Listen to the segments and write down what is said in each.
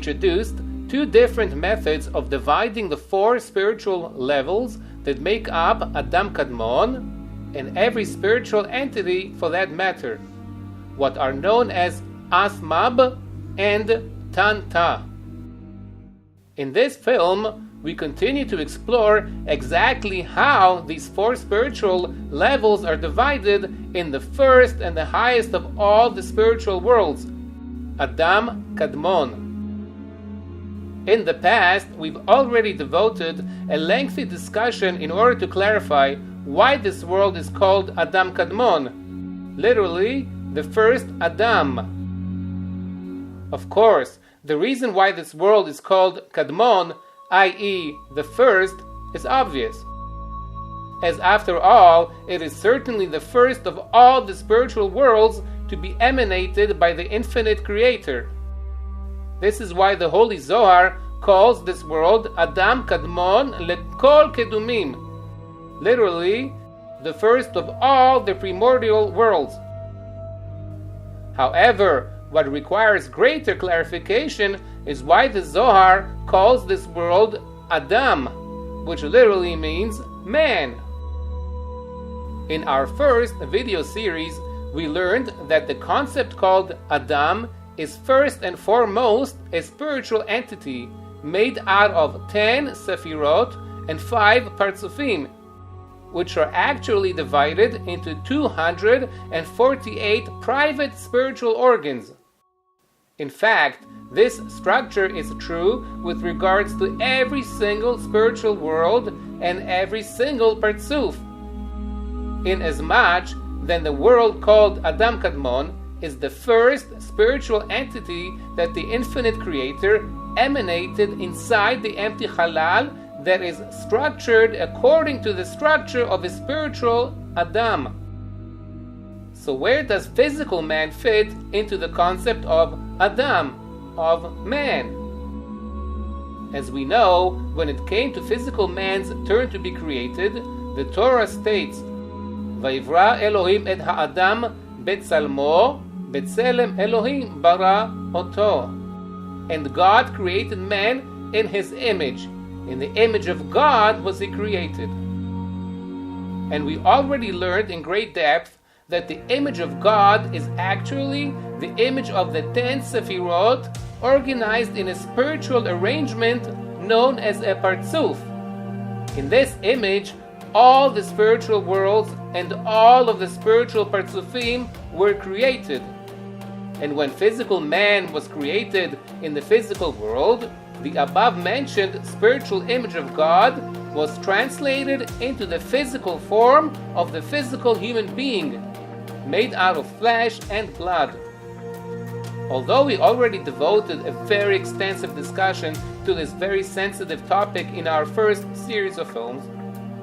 introduced two different methods of dividing the four spiritual levels that make up Adam Kadmon, and every spiritual entity for that matter, what are known as Asmab and Tanta. In this film, we continue to explore exactly how these four spiritual levels are divided in the first and the highest of all the spiritual worlds, Adam Kadmon. In the past, we've already devoted a lengthy discussion in order to clarify why this world is called Adam Kadmon, literally, the first Adam. Of course, the reason why this world is called Kadmon, i.e. the first, is obvious. As after all, it is certainly the first of all the spiritual worlds to be emanated by the infinite Creator. This is why the Holy Zohar calls this world Adam Kadmon Lekol Kedumim, literally, the first of all the primordial worlds. However, what requires greater clarification is why the Zohar calls this world Adam, which literally means man. In our first video series, we learned that the concept called Adam is first and foremost a spiritual entity made out of 10 Sefirot and 5 Partsufim, which are actually divided into 248 private spiritual organs. In fact, this structure is true with regards to every single spiritual world and every single Partsuf. Inasmuch then the world called Adam Kadmon is the first spiritual entity that the infinite Creator emanated inside the empty halal that is structured according to the structure of a spiritual Adam. So where does physical man fit into the concept of Adam, of man? As we know, when it came to physical man's turn to be created, the Torah states, Vayivra Elohim et ha'adam betzalmo, betzelem Elohim bara oto. And God created man in his image. In the image of God was he created. And we already learned in great depth that the image of God is actually the image of the 10 Sefirot organized in a spiritual arrangement known as a Partsuf. In this image, all the spiritual worlds and all of the spiritual Partsufim were created. And when physical man was created in the physical world, the above-mentioned spiritual image of God was translated into the physical form of the physical human being, made out of flesh and blood. Although we already devoted a very extensive discussion to this very sensitive topic in our first series of films,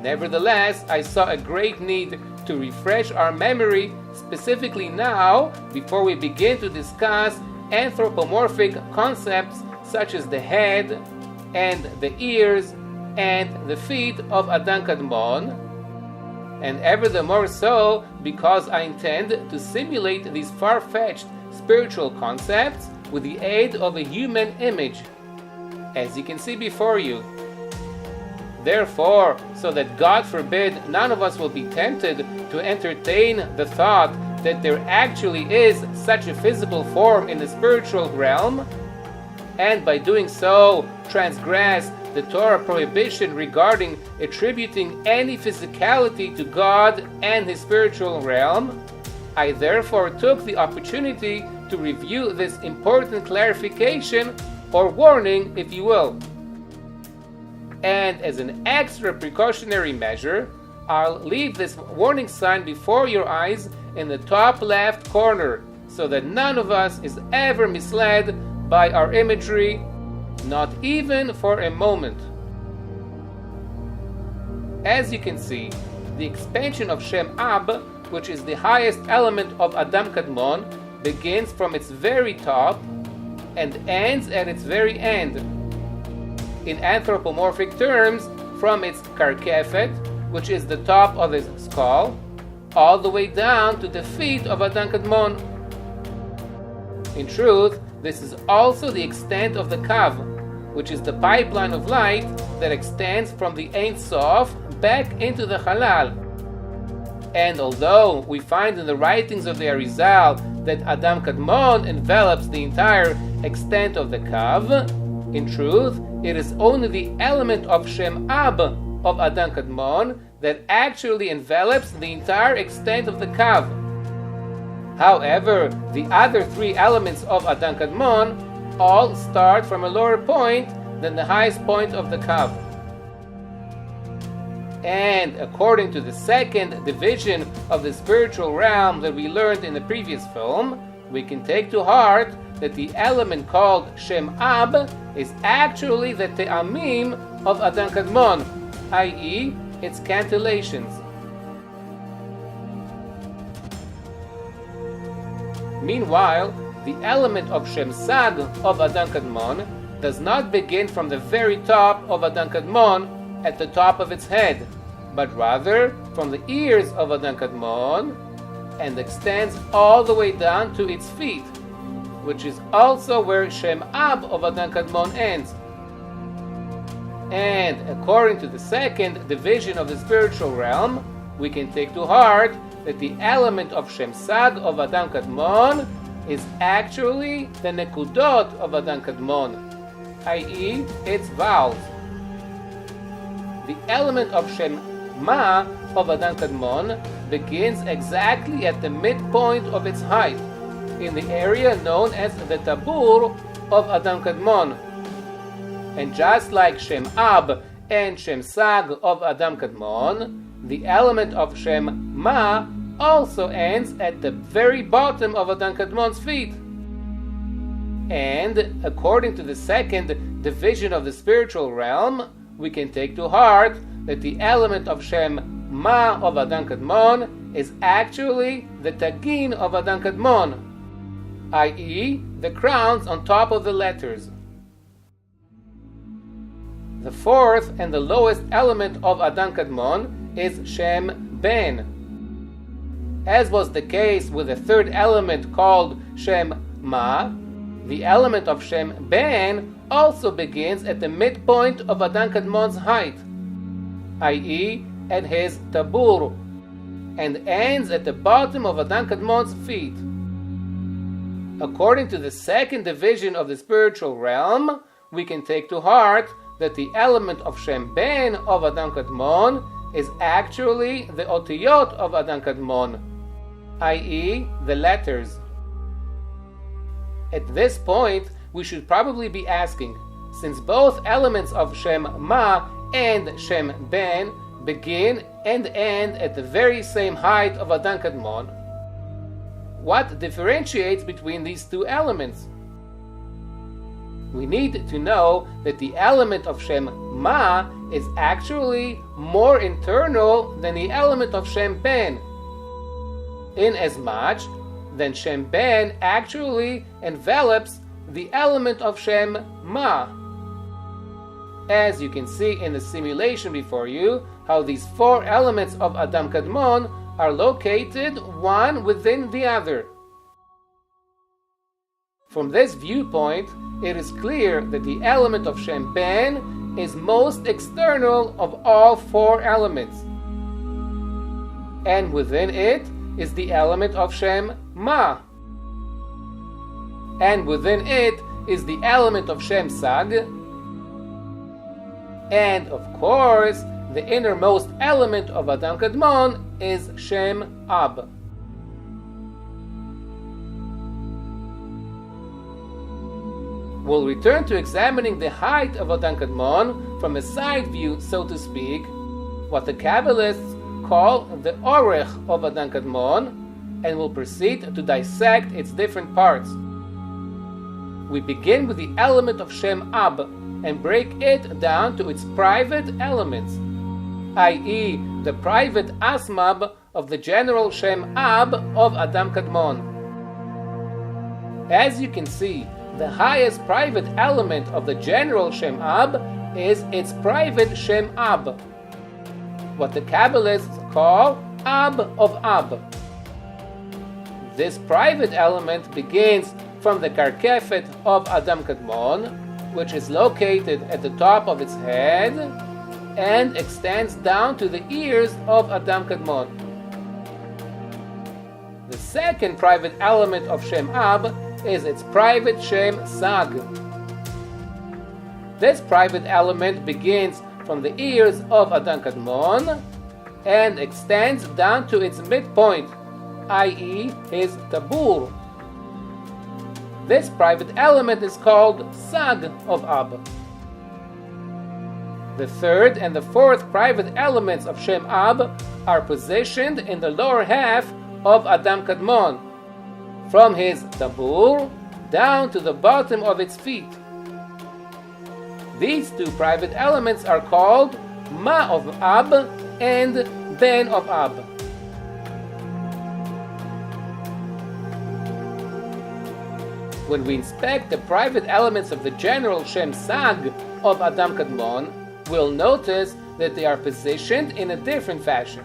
nevertheless, I saw a great need to refresh our memory, specifically now, before we begin to discuss anthropomorphic concepts such as the head and the ears and the feet of Adam Kadmon, and ever the more so because I intend to simulate these far-fetched spiritual concepts with the aid of a human image, as you can see before you. Therefore, so that God forbid none of us will be tempted to entertain the thought that there actually is such a physical form in the spiritual realm, and by doing so transgress the Torah prohibition regarding attributing any physicality to God and his spiritual realm, I therefore took the opportunity to review this important clarification, or warning if you will. And as an extra precautionary measure, I'll leave this warning sign before your eyes in the top left corner, so that none of us is ever misled by our imagery, not even for a moment. As you can see, the expansion of Shem Ab, which is the highest element of Adam Kadmon, begins from its very top and ends at its very end. In anthropomorphic terms, from its karkefet, which is the top of his skull, all the way down to the feet of Adam Kadmon. In truth, this is also the extent of the Kav, which is the pipeline of light that extends from the Ein Sof back into the Halal. And although we find in the writings of the Arizal that Adam Kadmon envelops the entire extent of the Kav, in truth, it is only the element of Shem Ab of Adam Kadmon that actually envelops the entire extent of the Kav. However, the other three elements of Adam Kadmon all start from a lower point than the highest point of the Kav. And according to the second division of the spiritual realm that we learned in the previous film, we can take to heart that the element called Shem Ab is actually the Te'amim of Adam Kadmon, i.e., its cantillations. Meanwhile, the element of Shem Sag of Adam Kadmon does not begin from the very top of Adam Kadmon at the top of its head, but rather from the ears of Adam Kadmon and extends all the way down to its feet, which is also where Shem Ab of Adam Kadmon ends. And according to the second division of the spiritual realm, we can take to heart that the element of Shem Sag of Adam Kadmon is actually the Nekudot of Adam Kadmon, i.e., its vowels. The element of Shem Ma of Adam Kadmon begins exactly at the midpoint of its height, in the area known as the Tabur of Adam Kadmon. And just like Shem Ab and Shem Sag of Adam Kadmon, the element of Shem Ma also ends at the very bottom of Adam Kadmon's feet. And according to the second division of the spiritual realm, we can take to heart that the element of Shem Ma of Adam Kadmon is actually the Tagin of Adam Kadmon, i.e., the crowns on top of the letters. The fourth and the lowest element of Adam Kadmon is Shem Ben. As was the case with the third element called Shem Ma, the element of Shem Ben also begins at the midpoint of Adam Kadmon's height, i.e., at his tabur, and ends at the bottom of Adam Kadmon's feet. According to the second division of the spiritual realm, we can take to heart that the element of Shem Ben of Adam Kadmon is actually the otiyot of Adam Kadmon, i.e., the letters. At this point, we should probably be asking, since both elements of Shem Ma and Shem Ben begin and end at the very same height of Adam Kadmon, what differentiates between these two elements? We need to know that the element of Shem Ma is actually more internal than the element of Shem Ben, inasmuch that Shem Ben actually envelops the element of Shem Ma. As you can see in the simulation before you, how these four elements of Adam Kadmon are located one within the other. From this viewpoint, it is clear that the element of Shem Ben is most external of all four elements, and within it is the element of Shem Ma, and within it is the element of Shem Sag, and of course the innermost element of Adam Kadmon is Shem Ab. We'll return to examining the height of Adam Kadmon from a side view, so to speak, what the Kabbalists call the Orech of Adam Kadmon, and will proceed to dissect its different parts. We begin with the element of Shem Ab and break it down to its private elements, i.e., the private Asmab of the general Shem Ab of Adam Kadmon. As you can see, the highest private element of the general Shem Ab is its private Shem Ab, what the Kabbalists call Ab of Ab. This private element begins from the karkefet of Adam Kadmon, which is located at the top of its head and extends down to the ears of Adam Kadmon. The second private element of Shem Ab is its private Shem Sag. This private element begins from the ears of Adam Kadmon and extends down to its midpoint, i.e. his tabur. This private element is called Sag of Ab. The third and the fourth private elements of Shem Ab are positioned in the lower half of Adam Kadmon, from his tabur down to the bottom of its feet. These two private elements are called Ma of Ab and Ben of Ab. When we inspect the private elements of the general Shem Sag of Adam Kadmon, we'll notice that they are positioned in a different fashion.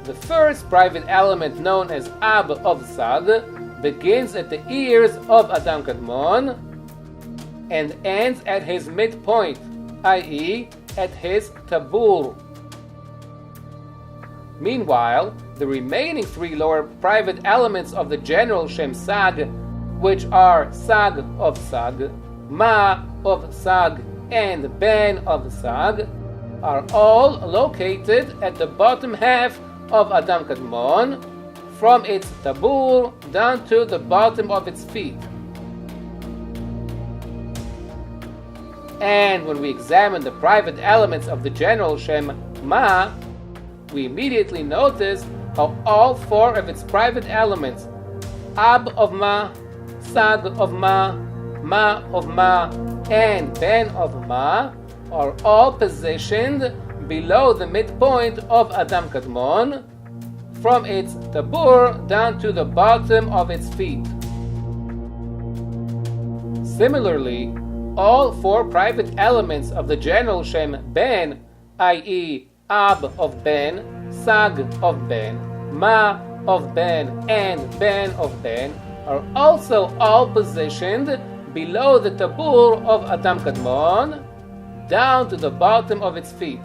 The first private element, known as Ab of Sag, begins at the ears of Adam Kadmon and ends at his midpoint, i.e. at his tabur. Meanwhile, the remaining three lower private elements of the general Shem Sag, which are Sag of Sag, Ma of Sag, and Ben of Sag, are all located at the bottom half of Adam Kadmon, from its tabur down to the bottom of its feet. And when we examine the private elements of the general Shem Ma, we immediately notice how all four of its private elements, Ab of Ma, Sag of Ma, Ma of Ma, and Ben of Ma, are all positioned below the midpoint of Adam Kadmon, from its tabur down to the bottom of its feet. Similarly, all four private elements of the general Shem Ben, i.e. Ab of Ben, Sag of Ben, Ma of Ben, and Ben of Ben, are also all positioned below the tabur of Adam Kadmon, down to the bottom of its feet.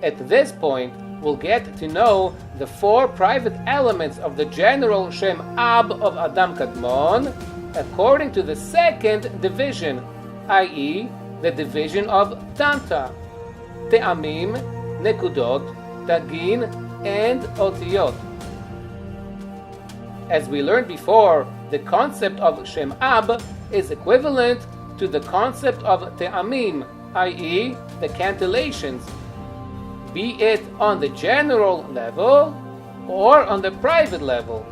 At this point, we'll get to know the four private elements of the general Shem Ab of Adam Kadmon according to the second division, i.e. the division of Tanta, Te'amim, Nekudot, Tagin, and Otiyot. As we learned before, the concept of Shem Ab is equivalent to the concept of Te'amim, i.e. the cantillations, be it on the general level or on the private level.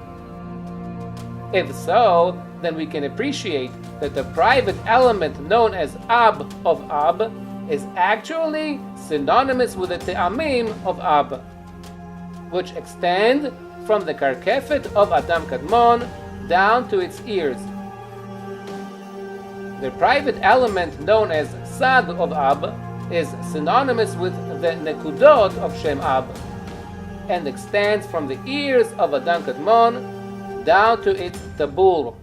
If so, then we can appreciate that the private element known as Ab of Ab is actually synonymous with the Te'amim of Ab, which extend from the karkefet of Adam Kadmon down to its ears. The private element known as Sag of Ab is synonymous with the Nekudot of Shem Ab and extends from the ears of Adam Kadmon down to its tabur.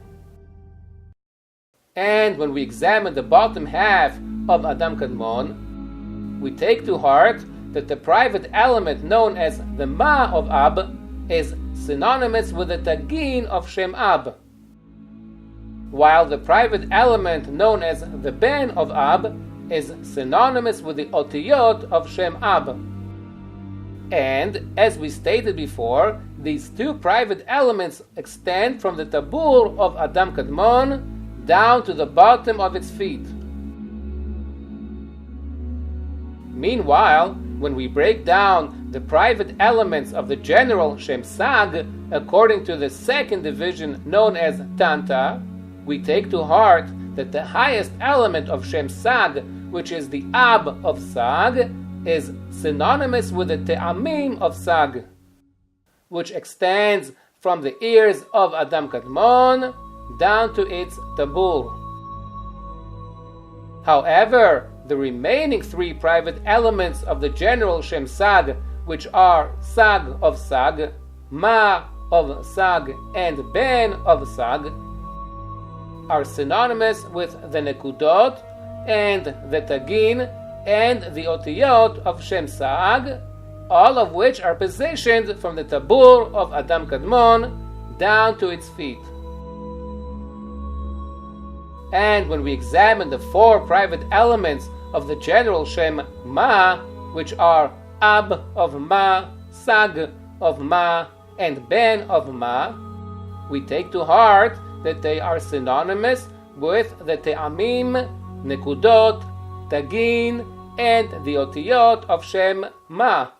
And when we examine the bottom half of Adam Kadmon, we take to heart that the private element known as the Ma of Ab is synonymous with the Tagin of Shem Ab, while the private element known as the Ben of Ab is synonymous with the Otiyot of Shem Ab. And, as we stated before, these two private elements extend from the tabur of Adam Kadmon down to the bottom of its feet. Meanwhile, when we break down the private elements of the general Shem Sag according to the second division known as Tanta, we take to heart that the highest element of Shem Sag, which is the Ab of Sag, is synonymous with the Te'amim of Sag, which extends from the ears of Adam Kadmon down to its tabur. However, the remaining three private elements of the general Shem Sag, which are Sag of Sag, Ma of Sag, and Ben of Sag, are synonymous with the Nekudot and the Tagin and the Otiyot of Shem Sag, all of which are positioned from the Tabur of Adam Kadmon down to its feet. And when we examine the four private elements of the general Shem Ma, which are Ab of Ma, Sag of Ma, and Ben of Ma, we take to heart that they are synonymous with the Te'amim, Nekudot, Tagin, and the Otiyot of Shem Ma,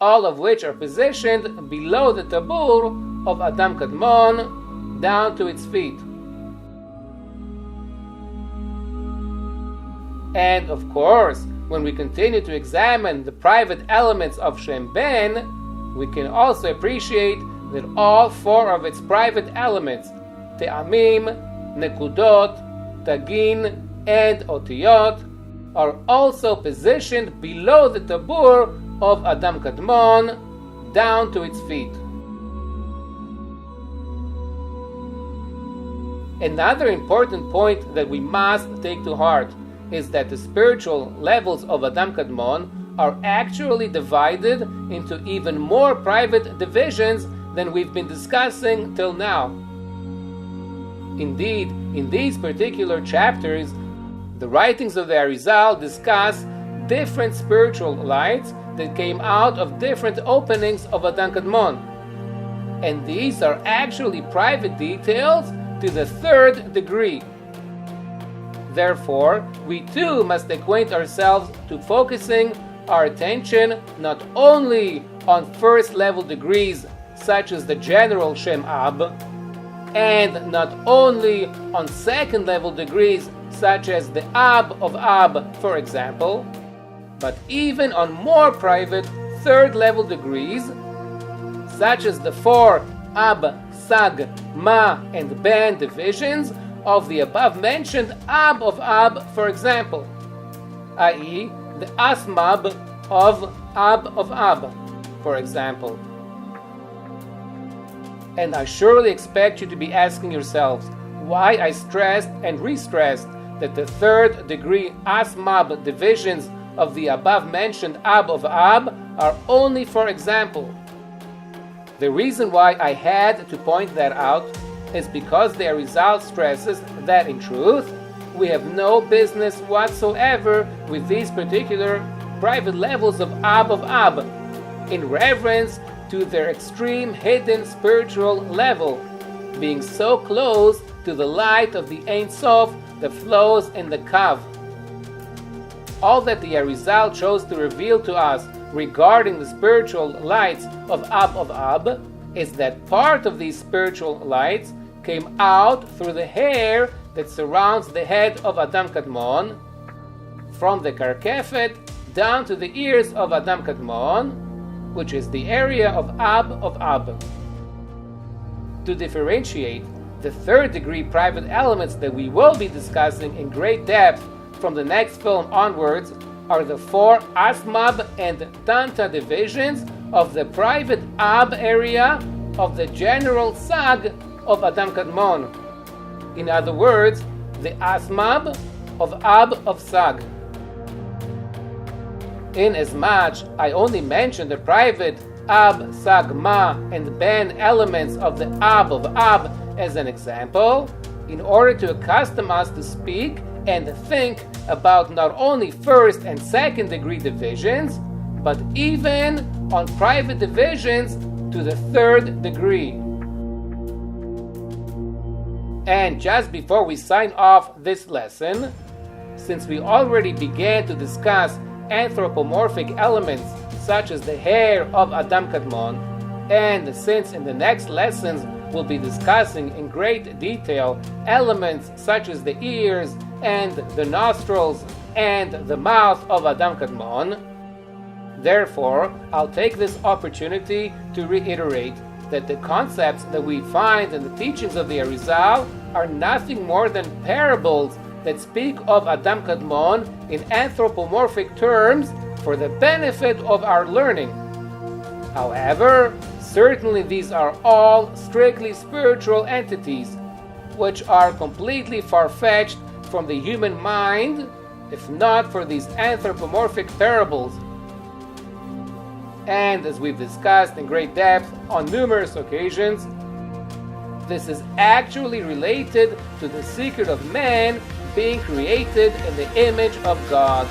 all of which are positioned below the Tabur of Adam Kadmon down to its feet. And of course, when we continue to examine the private elements of Shem Ben, we can also appreciate that all four of its private elements, Te'amim, Nekudot, Tagin, and Otiyot, are also positioned below the Tabur of Adam Kadmon down to its feet. Another important point that we must take to heart is that the spiritual levels of Adam Kadmon are actually divided into even more private divisions than we've been discussing till now. Indeed, in these particular chapters, the writings of the Arizal discuss different spiritual lights that came out of different openings of Adam Kadmon. And these are actually private details to the third degree. Therefore, we too must acquaint ourselves to focusing our attention not only on first level degrees such as the general Shem Ab, and not only on second level degrees such as the Ab of Ab, for example, but even on more private third level degrees such as the four Ab, Sag, Ma, and Ben divisions of the above mentioned Ab of Ab, for example, i.e. the Asmab of Ab, for example. And I surely expect you to be asking yourselves why I stressed and re-stressed that the third degree Asmab divisions of the above mentioned Ab of Ab are only for example. The reason why I had to point that out is because the Arizal stresses that in truth we have no business whatsoever with these particular private levels of Ab, in reverence to their extreme hidden spiritual level, being so close to the light of the Ein Sof that flows in the Kav. All that the Arizal chose to reveal to us regarding the spiritual lights of Ab is that part of these spiritual lights came out through the hair that surrounds the head of Adam Kadmon, from the Karkefet down to the ears of Adam Kadmon, which is the area of Ab. To differentiate, the third degree private elements that we will be discussing in great depth from the next film onwards are the four Asmab and Tanta divisions of the private Ab area of the general Sag of Adam Kadmon. In other words, the Asmab of Ab of Sag. Inasmuch I only mentioned the private Ab, Sag, Ma, and Ben elements of the Ab of Ab as an example, in order to accustom us to speak and think about not only first and second degree divisions, but even on private divisions to the third degree. And just before we sign off this lesson, since we already began to discuss anthropomorphic elements such as the hair of Adam Kadmon, and since in the next lessons we'll be discussing in great detail elements such as the ears and the nostrils and the mouth of Adam Kadmon, therefore I'll take this opportunity to reiterate that the concepts that we find in the teachings of the Arizal are nothing more than parables that speak of Adam Kadmon in anthropomorphic terms for the benefit of our learning, However, certainly these are all strictly spiritual entities, which are completely far-fetched from the human mind, if not for these anthropomorphic parables. And as we've discussed in great depth on numerous occasions, this is actually related to the secret of man being created in the image of God.